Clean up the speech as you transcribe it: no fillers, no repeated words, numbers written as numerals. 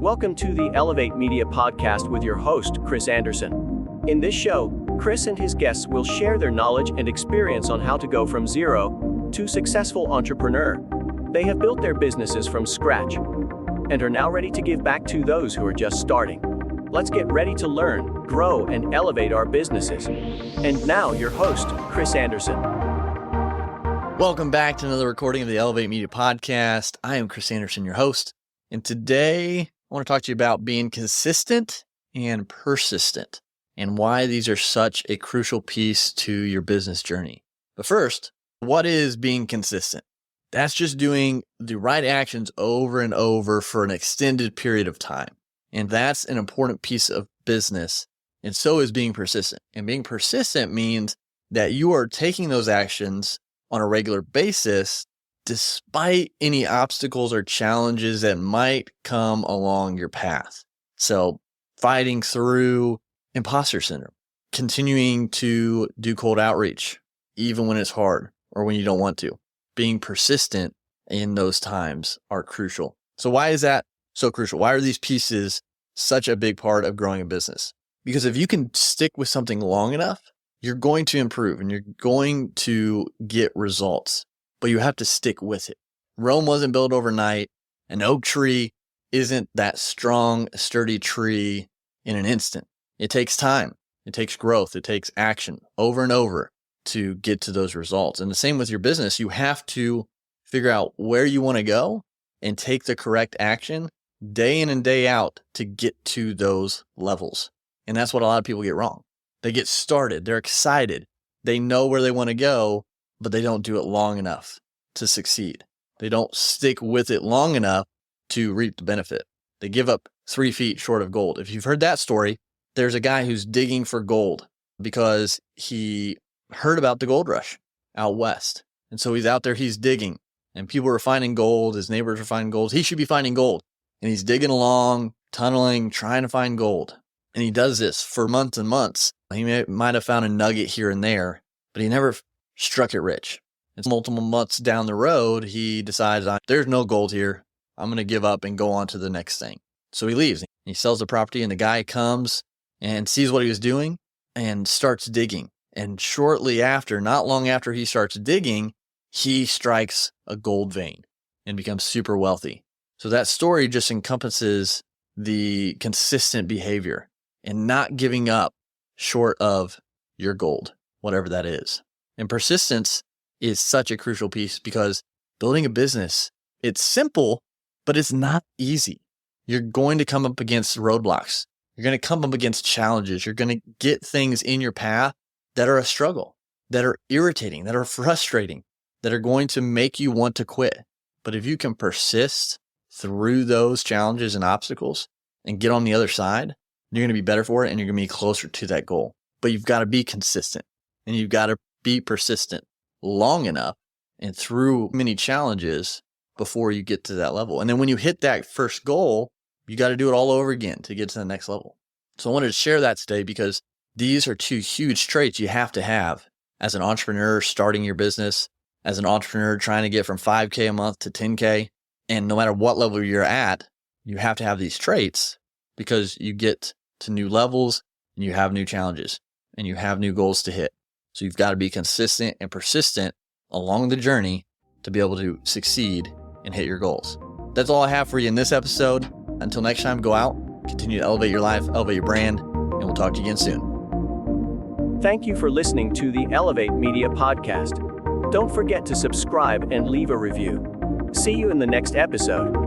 Welcome to the Elevate Media Podcast with your host, Chris Anderson. In this show, Chris and his guests will share their knowledge and experience on how to go from zero to successful entrepreneur. They have built their businesses from scratch and are now ready to give back to those who are just starting. Let's get ready to learn, grow, and elevate our businesses. And now, your host, Chris Anderson. Welcome back to another recording of the Elevate Media Podcast. I am Chris Anderson, your host. And today, I want to talk to you about being consistent and persistent and why these are such a crucial piece to your business journey. But first, what is being consistent? That's just doing the right actions over and over for an extended period of time. And that's an important piece of business. And so is being persistent. And being persistent means that you are taking those actions on a regular basis despite any obstacles or challenges that might come along your path. So fighting through imposter syndrome, continuing to do cold outreach, even when it's hard or when you don't want to. Being persistent in those times are crucial. So why is that so crucial? Why are these pieces such a big part of growing a business? Because if you can stick with something long enough, you're going to improve and you're going to get results, but you have to stick with it. Rome wasn't built overnight. An oak tree isn't that strong, sturdy tree in an instant. It takes time. It takes growth. It takes action over and over to get to those results. And the same with your business. You have to figure out where you want to go and take the correct action day in and day out to get to those levels. And that's what a lot of people get wrong. They get started. They're excited. They know where they want to go, but they don't do it long enough to succeed. They don't stick with it long enough to reap the benefit. They give up 3 feet short of gold. If you've heard that story, there's a guy who's digging for gold because he heard about the gold rush out west. And so he's out there, he's digging, and people are finding gold. His neighbors are finding gold. He should be finding gold. And he's digging along, tunneling, trying to find gold. And he does this for months and months. He might have found a nugget here and there, but he never struck it rich. It's multiple months down the road, he decides, there's no gold here. I'm going to give up and go on to the next thing. So he leaves. He sells the property, and the guy comes and sees what he was doing and starts digging. And shortly after, not long after he starts digging, he strikes a gold vein and becomes super wealthy. So that story just encompasses the consistent behavior and not giving up short of your gold, whatever that is. And persistence is such a crucial piece because building a business, it's simple, but it's not easy. You're going to come up against roadblocks. You're going to come up against challenges. You're going to get things in your path that are a struggle, that are irritating, that are frustrating, that are going to make you want to quit. But if you can persist through those challenges and obstacles and get on the other side, you're going to be better for it and you're going to be closer to that goal. But you've got to be consistent and you've got to be persistent long enough and through many challenges before you get to that level. And then when you hit that first goal, you got to do it all over again to get to the next level. So I wanted to share that today because these are 2 huge traits you have to have as an entrepreneur starting your business, as an entrepreneur trying to get from 5K a month to 10K. And no matter what level you're at, you have to have these traits because you get to new levels and you have new challenges and you have new goals to hit. So you've got to be consistent and persistent along the journey to be able to succeed and hit your goals. That's all I have for you in this episode. Until next time, go out, continue to elevate your life, elevate your brand, and we'll talk to you again soon. Thank you for listening to the Elevate Media Podcast. Don't forget to subscribe and leave a review. See you in the next episode.